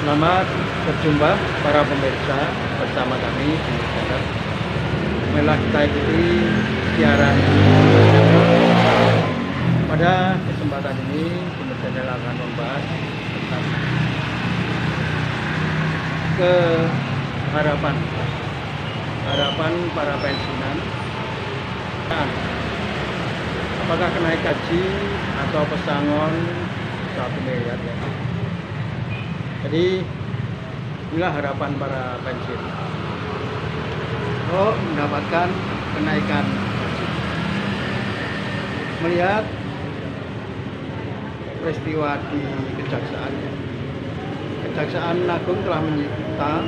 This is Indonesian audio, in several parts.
Selamat berjumpa para pemirsa bersama kami di channel. Marilah kita ikuti siaran. Pada kesempatan ini Timur Channel akan membahas tentang harapan para pensiunan. Apakah kenaikan gaji atau pesangon 1 miliar ya? Jadi inilah harapan para pensiun. Mendapatkan kenaikan gaji. Melihat peristiwa di Kejaksaan, Kejaksaan Agung telah menyita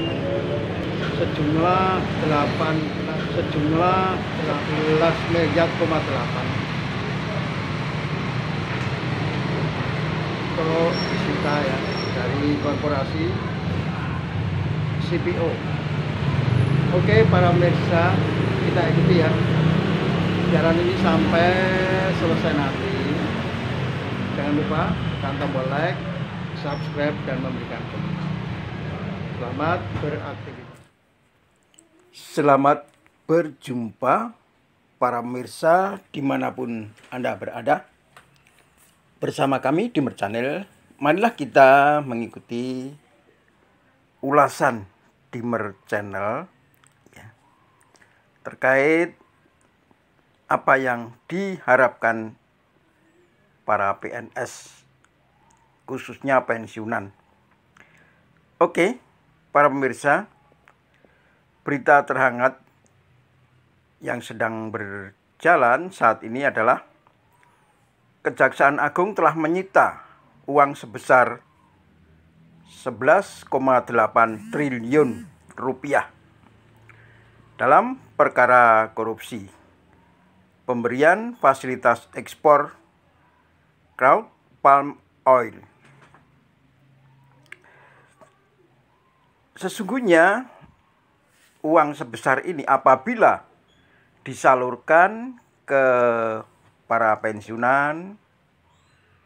sejumlah 11 miliar, kalau disita ya dari korporasi CPO. Oke, para pemirsa, kita ikuti ya siaran ini sampai selesai nanti. Jangan lupa tekan tombol like, subscribe, dan memberikan komentar. Selamat beraktivitas. Selamat berjumpa para pemirsa dimanapun Anda berada. Bersama kami di Timur Channel, marilah kita mengikuti ulasan Timur Channel ya, terkait apa yang diharapkan para PNS, khususnya pensiunan. Oke, para pemirsa, berita terhangat yang sedang berjalan saat ini adalah Kejaksaan Agung telah menyita uang sebesar 11,8 triliun rupiah dalam perkara korupsi pemberian fasilitas ekspor crude palm oil. Sesungguhnya uang sebesar ini apabila disalurkan ke para pensiunan,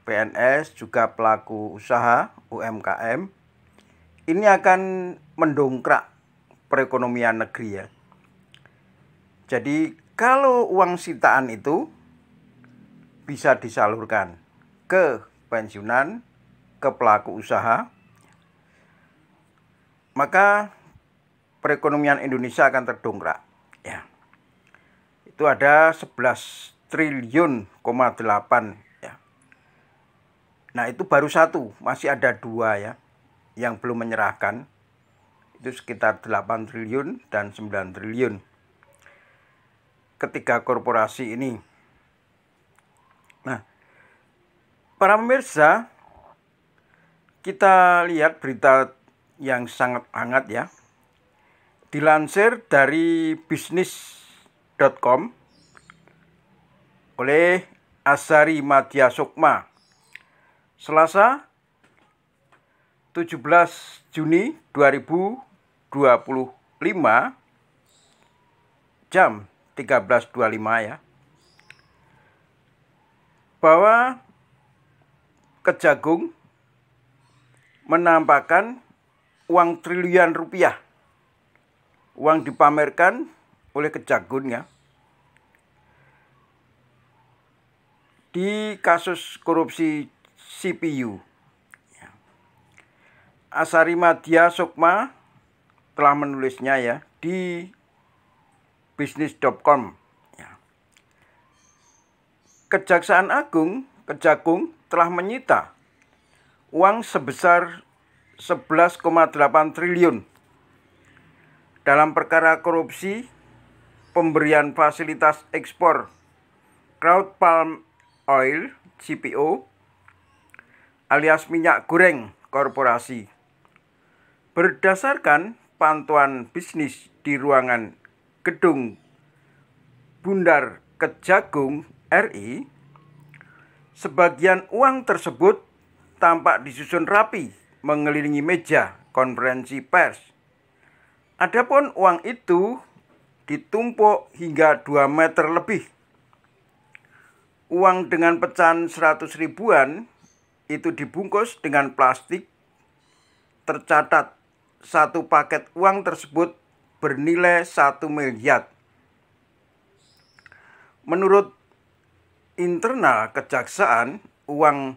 PNS, juga pelaku usaha UMKM, ini akan mendongkrak perekonomian negeri ya. Jadi kalau uang sitaan itu bisa disalurkan ke pensiunan, ke pelaku usaha, maka perekonomian Indonesia akan terdongkrak ya. Itu ada 11,8 triliun ya. Nah, itu baru satu, masih ada dua ya yang belum menyerahkan. Itu sekitar 8 triliun dan 9 triliun. Ketiga korporasi ini. Nah, para pemirsa, kita lihat berita yang sangat hangat ya. Dilansir dari bisnis.com oleh Azhari Madya Sukma, Selasa 17 Juni 2025 jam 13.25 ya, bahwa Kejagung menampakkan uang triliunan rupiah, uang dipamerkan oleh Kejagung ya, di kasus korupsi CPU. Azhari Madya Sukma telah menulisnya ya di bisnis.com. Kejaksaan Agung, Kejagung telah menyita uang sebesar 11,8 triliun dalam perkara korupsi pemberian fasilitas ekspor crude palm oil CPO alias minyak goreng korporasi. Berdasarkan pantauan bisnis di ruangan gedung Bundar Kejagung RI, sebagian uang tersebut tampak disusun rapi mengelilingi meja konferensi pers. Adapun uang itu ditumpuk hingga 2 meter lebih. Uang dengan pecahan 100 ribuan itu dibungkus dengan plastik tercatat satu paket uang tersebut bernilai 1 miliar. Menurut internal kejaksaan, uang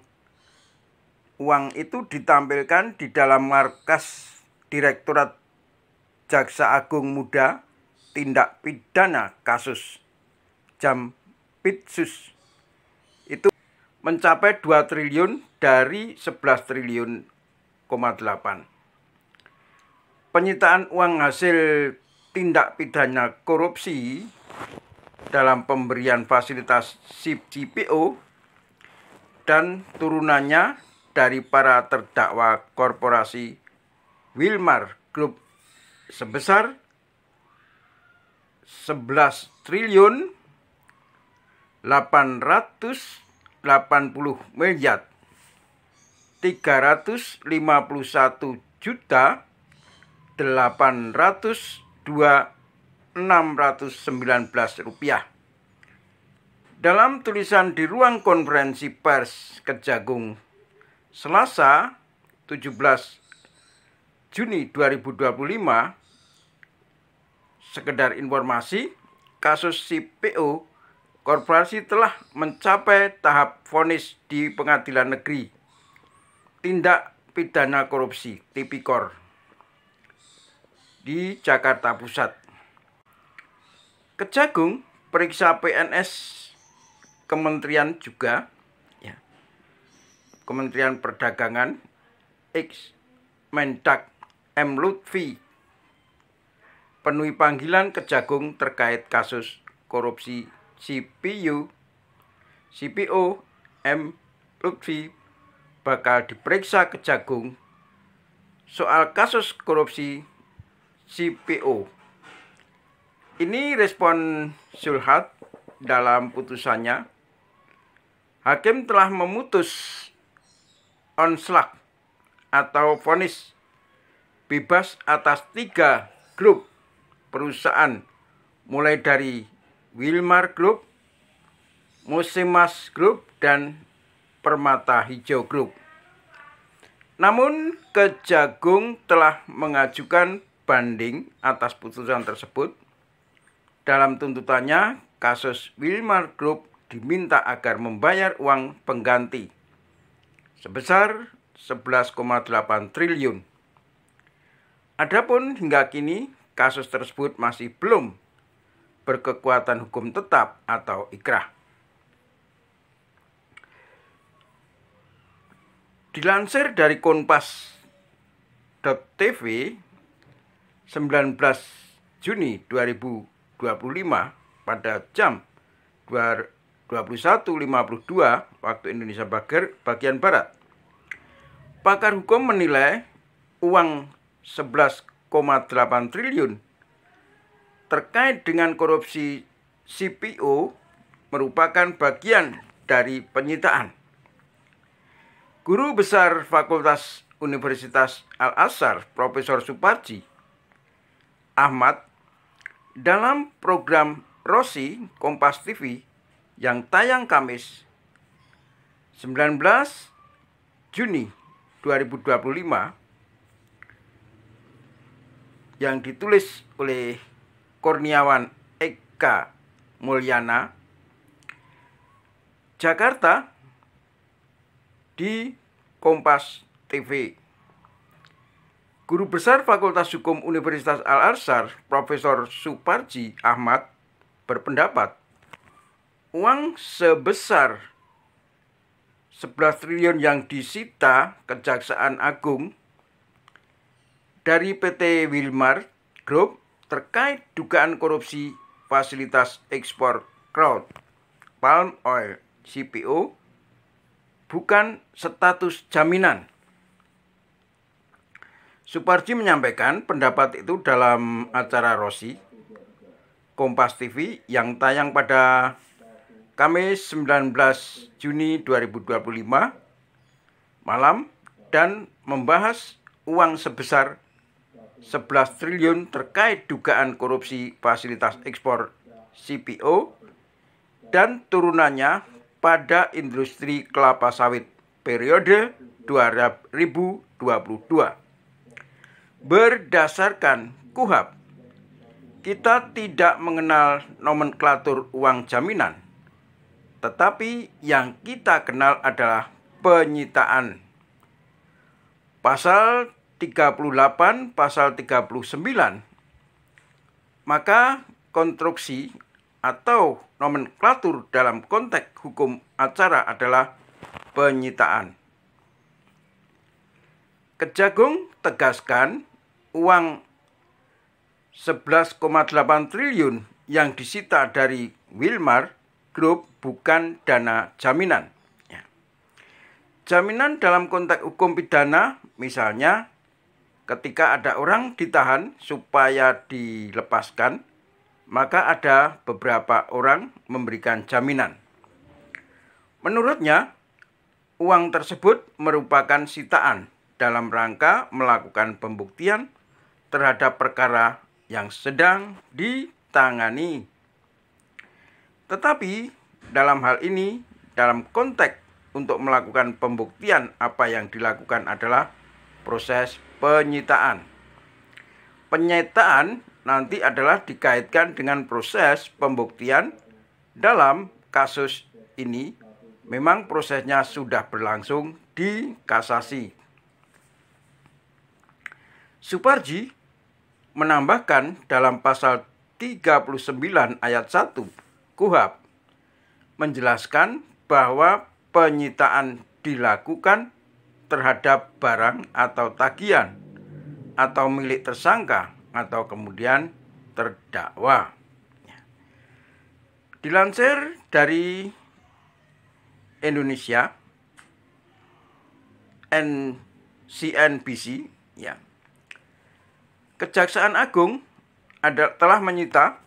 itu ditampilkan di dalam markas Direktorat Jaksa Agung Muda Tindak Pidana Kasus Jampitsus itu mencapai 2 triliun dari 11 triliun, 8. Penyitaan uang hasil tindak pidana korupsi dalam pemberian fasilitas CPO dan turunannya dari para terdakwa korporasi Wilmar Group sebesar 11 triliun 880 miliar 351 juta 802.619 rupiah. Dalam tulisan di ruang konferensi pers Kejagung Selasa 17 Juni 2025, sekedar informasi, kasus CPO korporasi telah mencapai tahap vonis di Pengadilan Negeri Tindak Pidana Korupsi Tipikor di Jakarta Pusat. Kejagung periksa PNS Kementerian juga, Kementerian Perdagangan, Mendak M. Lutfi penuhi panggilan Kejagung terkait kasus korupsi CPO M. Lutfi bakal diperiksa Kejagung soal kasus korupsi CPO. Ini respon Zulhad dalam putusannya. Hakim telah memutus onslaught atau vonis bebas atas 3 grup perusahaan, mulai dari Wilmar Group, Musimas Group, dan Permata Hijau Group. Namun Kejagung telah mengajukan banding atas putusan tersebut. Dalam tuntutannya, kasus Wilmar Group diminta agar membayar uang pengganti sebesar 11,8 triliun. Adapun hingga kini kasus tersebut masih belum berkekuatan hukum tetap atau ikrah. Dilansir dari Kompas.tv 19 Juni 2025 pada jam 21.52 waktu Indonesia bagian Barat, pakar hukum menilai uang 11,8 triliun terkait dengan korupsi CPO merupakan bagian dari penyitaan. Guru Besar Fakultas Universitas Al-Azhar, Profesor Suparji Ahmad, dalam program Rosi Kompas TV yang tayang Kamis 19 Juni 2025 yang ditulis oleh Kurniawan Eka Mulyana, Jakarta, di Kompas TV. Guru Besar Fakultas Hukum Universitas Al-Azhar, Profesor Suparji Ahmad, berpendapat uang sebesar 11 triliun yang disita Kejaksaan Agung dari PT Wilmar Group terkait dugaan korupsi fasilitas ekspor crude palm oil CPO bukan status jaminan. Suparji menyampaikan pendapat itu dalam acara Rosi Kompas TV yang tayang pada Kamis 19 Juni 2025 malam dan membahas uang sebesar 11 triliun terkait dugaan korupsi fasilitas ekspor CPO dan turunannya pada industri kelapa sawit periode 2022. berdasarkan KUHP, kita tidak mengenal nomenklatur uang jaminan, tetapi yang kita kenal adalah penyitaan. Pasal 38, pasal 39, maka konstruksi atau nomenklatur dalam konteks hukum acara adalah penyitaan. Kejagung tegaskan uang 11,8 triliun yang disita dari Wilmar Group bukan dana jaminan. Jaminan dalam konteks hukum pidana, misalnya ketika ada orang ditahan supaya dilepaskan, maka ada beberapa orang memberikan jaminan. Menurutnya, uang tersebut merupakan sitaan dalam rangka melakukan pembuktian terhadap perkara yang sedang ditangani. Tetapi dalam hal ini, dalam konteks untuk melakukan pembuktian, apa yang dilakukan adalah proses penyitaan. Penyitaan nanti adalah dikaitkan dengan proses pembuktian. Dalam kasus ini memang prosesnya sudah berlangsung di kasasi. Suparji menambahkan dalam pasal 39 ayat 1 KUHP menjelaskan bahwa penyitaan dilakukan terhadap barang atau tagihan atau milik tersangka atau kemudian terdakwa. Dilansir dari Indonesia CNBC, Kejaksaan Agung telah menyita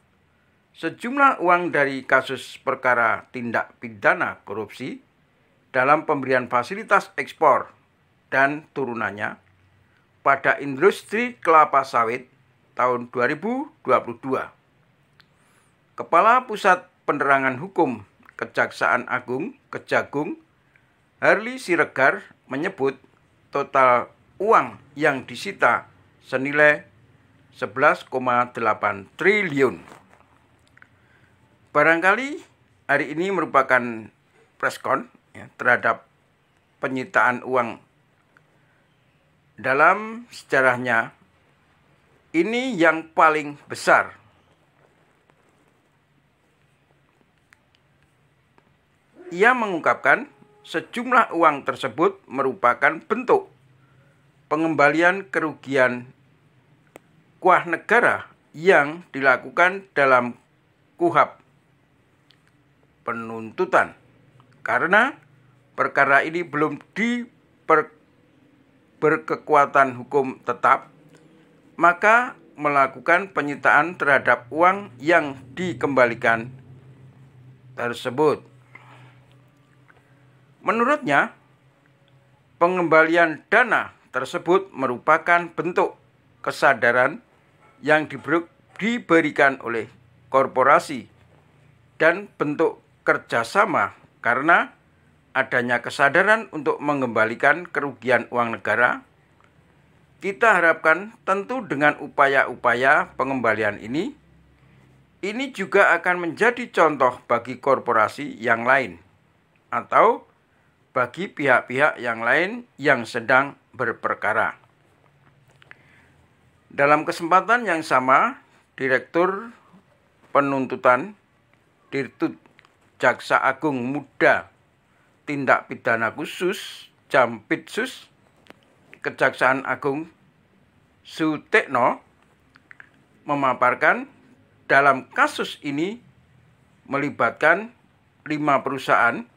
sejumlah uang dari kasus perkara tindak pidana korupsi dalam pemberian fasilitas ekspor dan turunannya pada industri kelapa sawit tahun 2022. Kepala Pusat Penerangan Hukum Kejaksaan Agung Kejagung, Harli Siregar, menyebut total uang yang disita senilai 11,8 triliun. Barangkali hari ini merupakan preskon terhadap penyitaan uang dalam sejarahnya. Ini yang paling besar. Ia mengungkapkan sejumlah uang tersebut merupakan bentuk pengembalian kerugian kuah negara yang dilakukan dalam KUHP penuntutan. Karena perkara ini belum berkekuatan hukum tetap, maka melakukan penyitaan terhadap uang yang dikembalikan tersebut. Menurutnya, pengembalian dana tersebut merupakan bentuk kesadaran yang diberikan oleh korporasi dan bentuk kerjasama karena adanya kesadaran untuk mengembalikan kerugian uang negara. Kita harapkan tentu dengan upaya-upaya pengembalian ini juga akan menjadi contoh bagi korporasi yang lain atau bagi pihak-pihak yang lain yang sedang berperkara. Dalam kesempatan yang sama, Direktur Penuntutan Dirtut Jaksa Agung Muda Tindak Pidana Khusus Jampitsus Kejaksaan Agung Sutekno memaparkan dalam kasus ini melibatkan 5 perusahaan,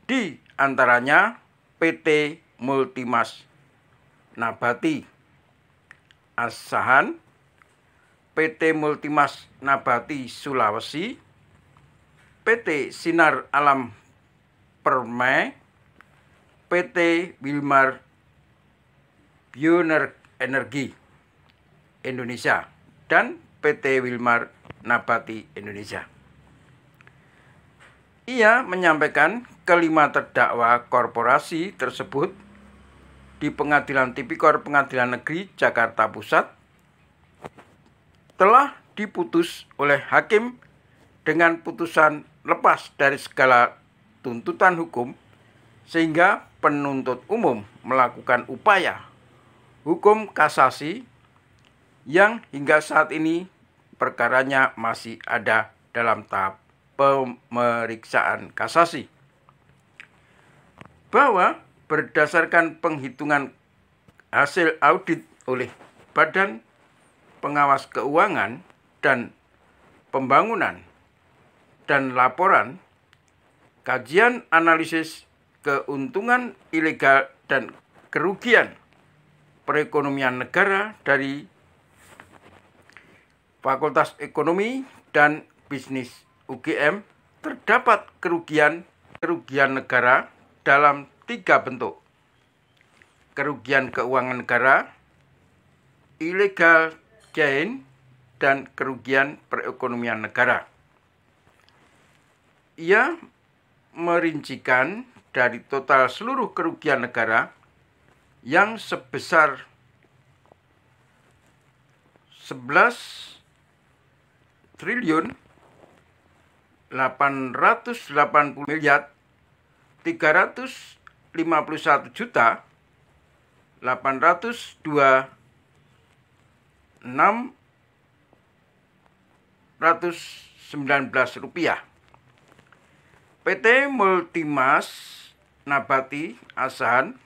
di antaranya PT Multimas Nabati Asahan, PT Multimas Nabati Sulawesi, PT Sinar Alam Permai, PT Wilmar Bioenergi Indonesia, dan PT Wilmar Nabati Indonesia. Ia menyampaikan kelima terdakwa korporasi tersebut di Pengadilan Tipikor Pengadilan Negeri Jakarta Pusat telah diputus oleh hakim dengan putusan lepas dari segala tuntutan hukum, sehingga penuntut umum melakukan upaya hukum kasasi yang hingga saat ini perkaranya masih ada dalam tahap pemeriksaan kasasi. Bahwa berdasarkan penghitungan hasil audit oleh Badan Pengawas Keuangan dan Pembangunan dan laporan kajian analisis keuntungan ilegal dan kerugian perekonomian negara dari Fakultas Ekonomi dan Bisnis UGM, terdapat kerugian negara dalam 3 bentuk: kerugian keuangan negara, illegal gain, dan kerugian perekonomian negara. Ia merincikan dari total seluruh kerugian negara yang sebesar 11 triliun 880 miliar 351 juta 802 619 rupiah. PT Multimas Nabati Asahan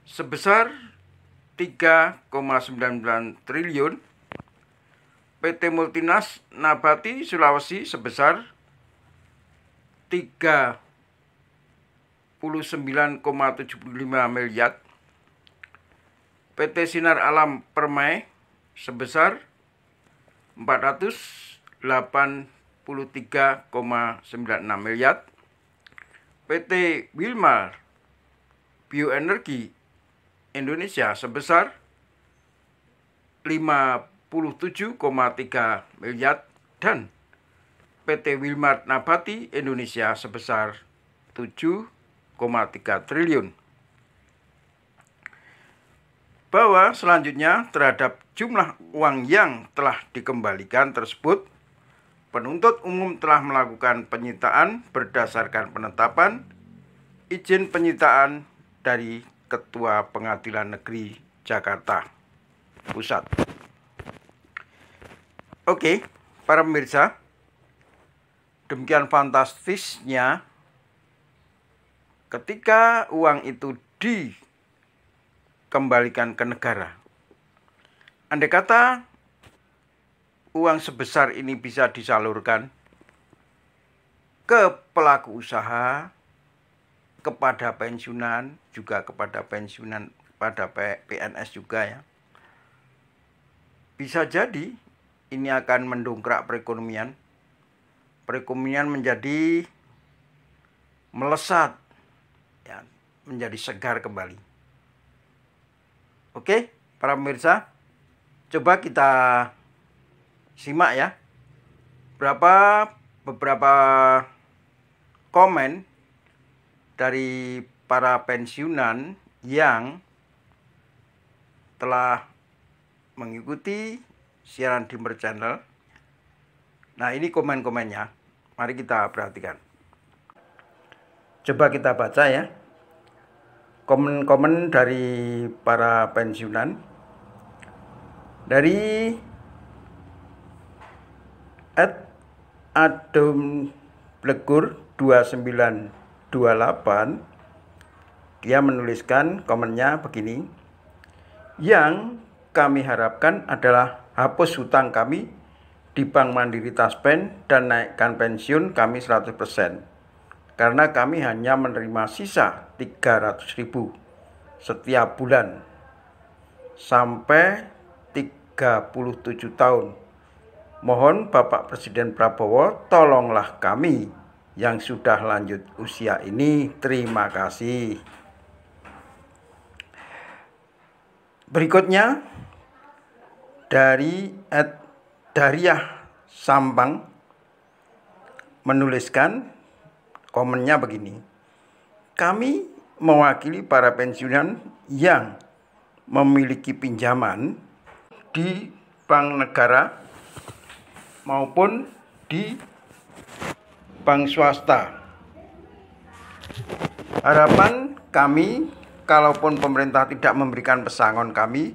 sebesar 3,99 triliun, PT Multinas Nabati Sulawesi sebesar 39,75 miliar, PT Sinar Alam Permai sebesar 483,96 miliar, PT Wilmar Bioenergi Indonesia sebesar 57,3 miliar, dan PT Wilmar Nabati Indonesia sebesar 7,3 triliun. Bahwa selanjutnya terhadap jumlah uang yang telah dikembalikan tersebut, penuntut umum telah melakukan penyitaan berdasarkan penetapan izin penyitaan dari Ketua Pengadilan Negeri Jakarta Pusat. Oke, para pemirsa, demikian fantastisnya ketika uang itu dikembalikan ke negara. Andai kata uang sebesar ini bisa disalurkan ke pelaku usaha, kepada pensiunan, juga kepada pensiunan, pada PNS juga ya. Bisa jadi ini akan mendongkrak perekonomian. Perekonomian menjadi melesat, ya, menjadi segar kembali. Oke, para pemirsa, coba kita simak ya beberapa komen dari para pensiunan yang telah mengikuti siaran Dimmer Channel. Nah, ini komen-komennya. Mari kita perhatikan. Coba kita baca ya. Komen-komen dari para pensiunan. Dari @adom_blegur 2928, dia menuliskan komennya begini: yang kami harapkan adalah hapus hutang kami di Bank Mandiri Taspen dan naikkan pensiun kami 100%, karena kami hanya menerima sisa 300.000 setiap bulan sampai 37 tahun. Mohon Bapak Presiden Prabowo, tolonglah kami yang sudah lanjut usia ini. Terima kasih. Berikutnya dari Dariah Sampang menuliskan komennya begini: kami mewakili para pensiunan yang memiliki pinjaman di bank negara maupun di bank swasta. Harapan kami, kalaupun pemerintah tidak memberikan pesangon kami,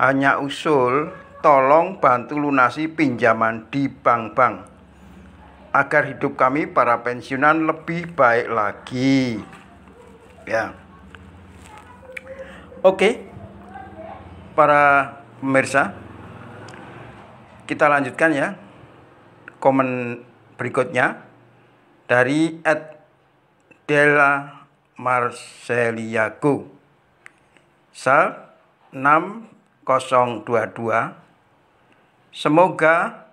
hanya usul tolong bantu lunasi pinjaman di bank-bank agar hidup kami para pensiunan lebih baik lagi. Ya. Oke. Para pemirsa, kita lanjutkan ya. Komen berikutnya dari Della Marceliago Sal 6022. Semoga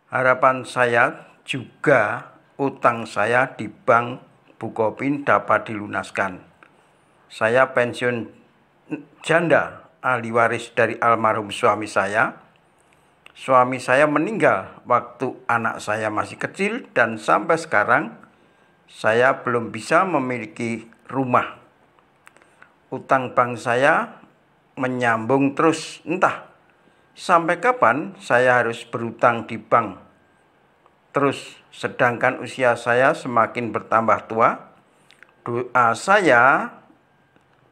harapan saya juga utang saya di bank Bukopin dapat dilunaskan. Saya pensiun janda ahli waris dari almarhum suami saya. Suami saya meninggal waktu anak saya masih kecil dan sampai sekarang saya belum bisa memiliki rumah. Utang bank saya menyambung terus, entah sampai kapan saya harus berutang di bank terus, sedangkan usia saya semakin bertambah tua. Doa saya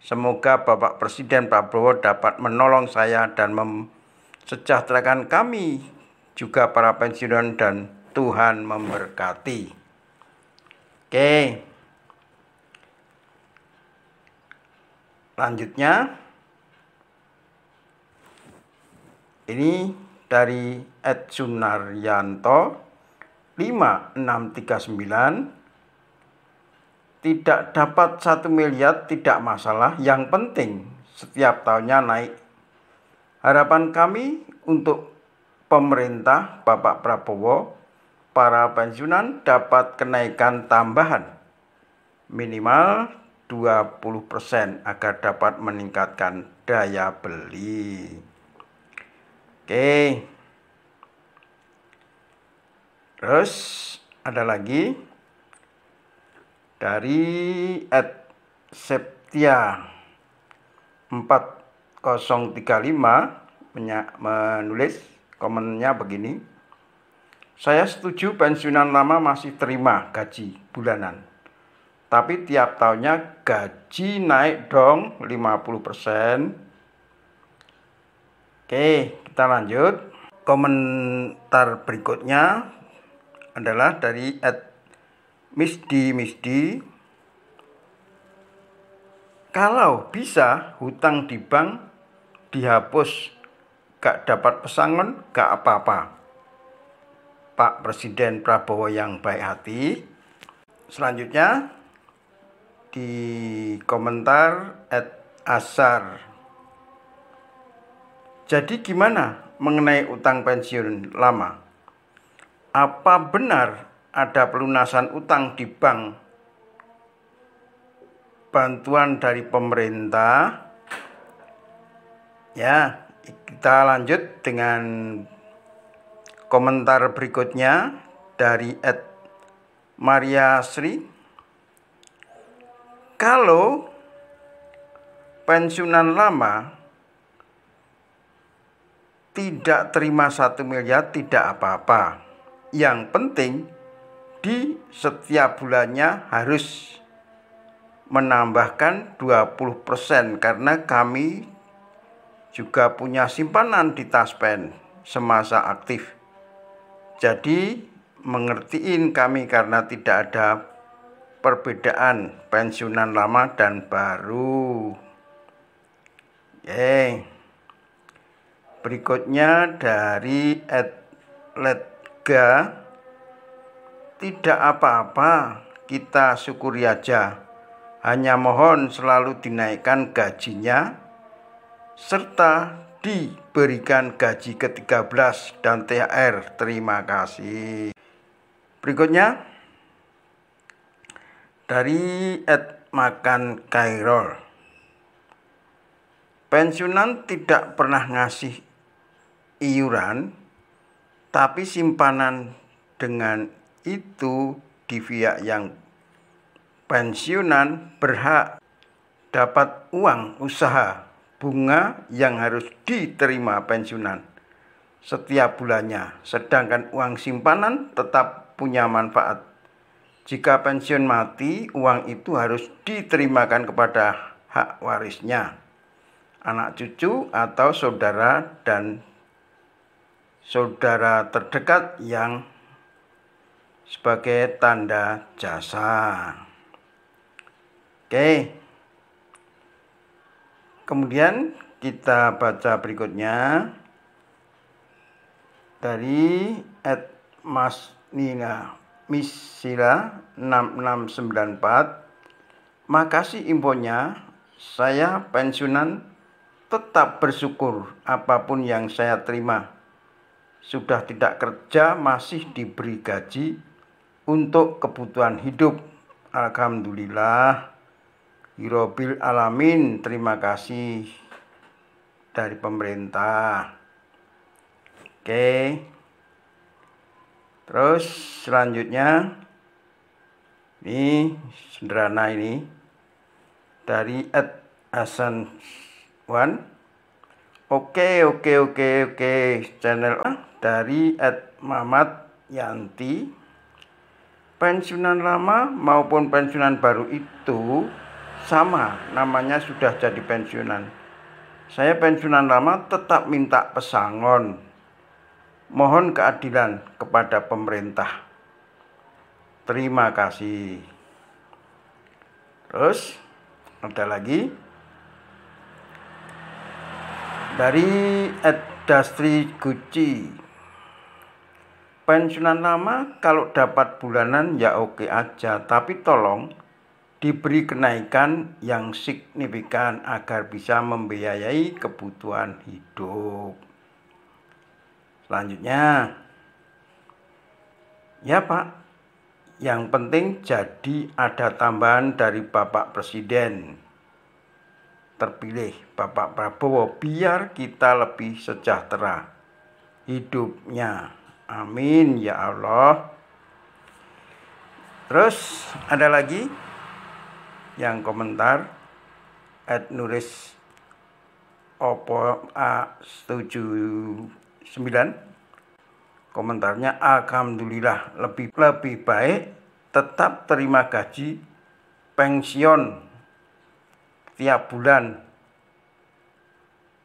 semoga Bapak Presiden Prabowo dapat menolong saya dan mensejahterakan kami juga para pensiunan, dan Tuhan memberkati. Oke. Lanjutnya ini dari Ed Sunaryanto 5639. Tidak dapat 1 miliar tidak masalah, yang penting setiap tahunnya naik. Harapan kami untuk pemerintah Bapak Prabowo, para pensiunan dapat kenaikan tambahan minimal 20% agar dapat meningkatkan daya beli. Oke. Terus ada lagi dari Septia 4035 menulis komennya begini. Saya setuju pensiunan lama masih terima gaji bulanan, tapi tiap tahunnya gaji naik dong 50%. Oke, kita lanjut. Komentar berikutnya adalah dari Misdi. Kalau bisa hutang di bank dihapus, gak dapat pesangon gak apa-apa. Pak Presiden Prabowo yang baik hati. Selanjutnya di komentar @asar. Jadi gimana mengenai utang pensiun lama? Apa benar ada pelunasan utang di bank bantuan dari pemerintah? Ya, kita lanjut dengan komentar berikutnya dari Maria Sri. Kalau pensiunan lama tidak terima 1 miliar tidak apa-apa. Yang penting di setiap bulannya harus menambahkan 20% karena kami juga punya simpanan di Taspen semasa aktif. Jadi mengertiin kami karena tidak ada perbedaan pensiunan lama dan baru. Berikutnya dari Letga. Tidak apa-apa, kita syukuri aja. Hanya mohon selalu dinaikkan gajinya serta diberikan gaji ke-13 dan THR. Terima kasih. Berikutnya dari Makan Kairol. Pensiunan tidak pernah ngasih iuran, tapi simpanan dengan itu di pihak yang pensiunan berhak dapat uang usaha bunga yang harus diterima pensiunan setiap bulannya, sedangkan uang simpanan tetap punya manfaat. Jika pensiun mati, uang itu harus diterimakan kepada hak warisnya, anak cucu atau saudara dan saudara terdekat yang sebagai tanda jasa. Oke. Kemudian kita baca berikutnya dari @masnina Misila 6694. Makasih infonya, saya pensiunan tetap bersyukur apapun yang saya terima. Sudah tidak kerja masih diberi gaji untuk kebutuhan hidup. Alhamdulillah. Hirobil alamin, terima kasih dari pemerintah. Oke. Terus selanjutnya ini sederhana ini dari @hasan1. Oke, channel dari @Mamat Yanti. Pensiunan lama maupun pensiunan baru itu sama, namanya sudah jadi pensiunan. Saya pensiunan lama tetap minta pesangon. Mohon keadilan kepada pemerintah. Terima kasih. Terus ada lagi dari @Dastri Guci. Pensiunan lama kalau dapat bulanan ya oke aja, tapi tolong diberi kenaikan yang signifikan agar bisa membiayai kebutuhan hidup. Selanjutnya, ya Pak, yang penting jadi ada tambahan dari Bapak Presiden terpilih, Bapak Prabowo, biar kita lebih sejahtera hidupnya. Amin ya Allah. Terus ada lagi yang komentar @nuris opo A79. Komentarnya, alhamdulillah lebih baik tetap terima gaji pensiun tiap bulan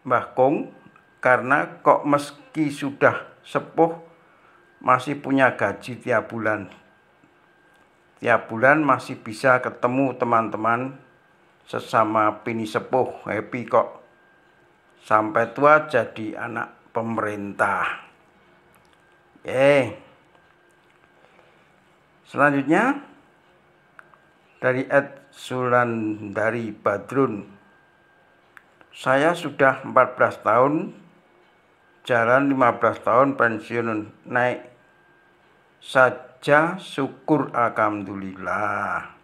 Mbah Kong, karena kok meski sudah sepuh masih punya gaji tiap bulan. Tiap bulan masih bisa ketemu teman-teman sesama pini sepuh, happy kok. Sampai tua jadi anak pemerintah. Selanjutnya dari @Sulandari Badrun. Saya sudah 14 tahun, jalan 15 tahun pensiun naik saja, syukur alhamdulillah.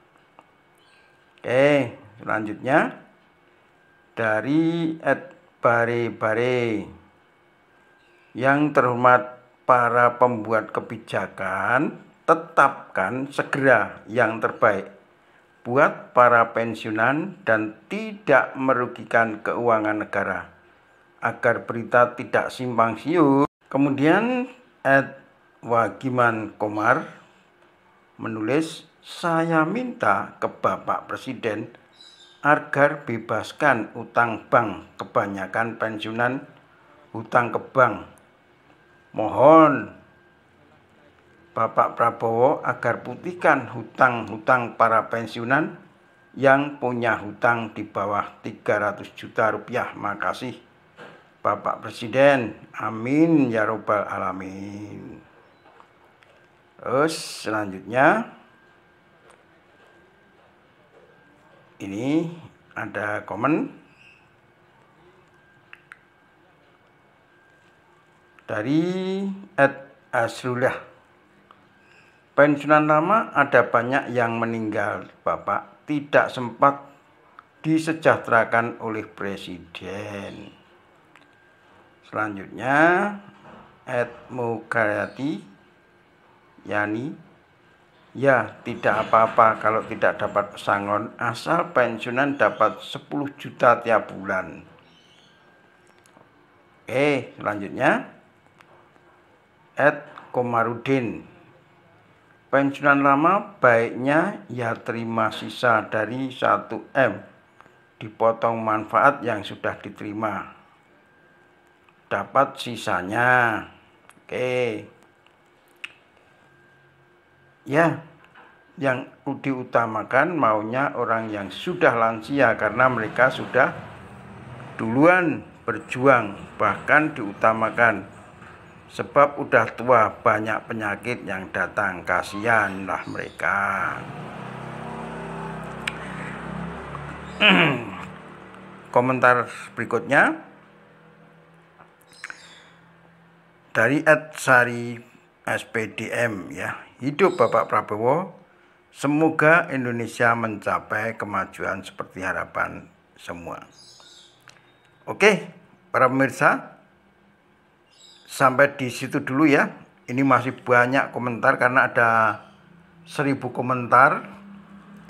Selanjutnya dari @bare-bare. Yang terhormat para pembuat kebijakan, tetapkan segera yang terbaik buat para pensiunan dan tidak merugikan keuangan negara agar berita tidak simpang siur. Kemudian Wagiman Komar menulis, saya minta ke Bapak Presiden agar bebaskan utang bank, kebanyakan pensiunan hutang ke bank. Mohon Bapak Prabowo agar putihkan hutang-hutang para pensiunan yang punya hutang di bawah 300 juta rupiah. Makasih Bapak Presiden. Amin ya robbal alamin. Terus selanjutnya ini ada komen dari @Asrullah. Pensiunan lama ada banyak yang meninggal, Bapak, tidak sempat disejahterakan oleh Presiden. Selanjutnya @Mugayati Yani. Ya, tidak apa-apa kalau tidak dapat pesangon, asal pensiunan dapat 10 juta tiap bulan. Selanjutnya Komarudin. Pensiunan lama baiknya ya terima sisa dari 1M, dipotong manfaat yang sudah diterima, dapat sisanya. Ya, yang diutamakan maunya orang yang sudah lansia karena mereka sudah duluan berjuang, bahkan diutamakan sebab udah tua, banyak penyakit yang datang, kasihanlah mereka. Komentar berikutnya dari @sari SPDM ya. Hidup Bapak Prabowo, semoga Indonesia mencapai kemajuan seperti harapan semua. Oke, para pemirsa, sampai di situ dulu ya. Ini masih banyak komentar karena ada 1000 komentar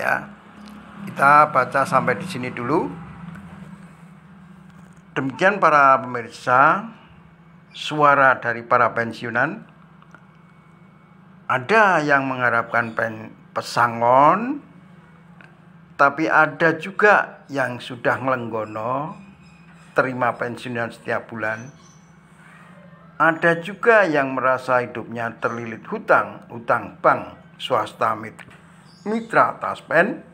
ya. Kita baca sampai di sini dulu. Demikian para pemirsa, suara dari para pensiunan. Ada yang mengharapkan pesangon, tapi ada juga yang sudah ngelenggono terima pensiunan setiap bulan. Ada juga yang merasa hidupnya terlilit hutang bank, swasta, mitra taspen,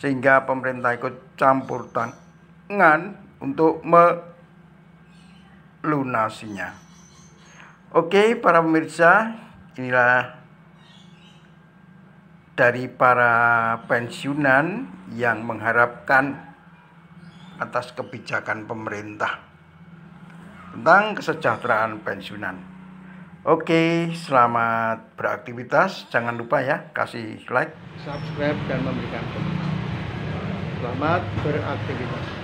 sehingga pemerintah ikut campur tangan untuk melunasinya. Oke, para pemirsa, inilah dari para pensiunan yang mengharapkan atas kebijakan pemerintah tentang kesejahteraan pensiunan. Oke, selamat beraktivitas. Jangan lupa ya, kasih like, subscribe, dan memberikan komentar. Selamat beraktivitas.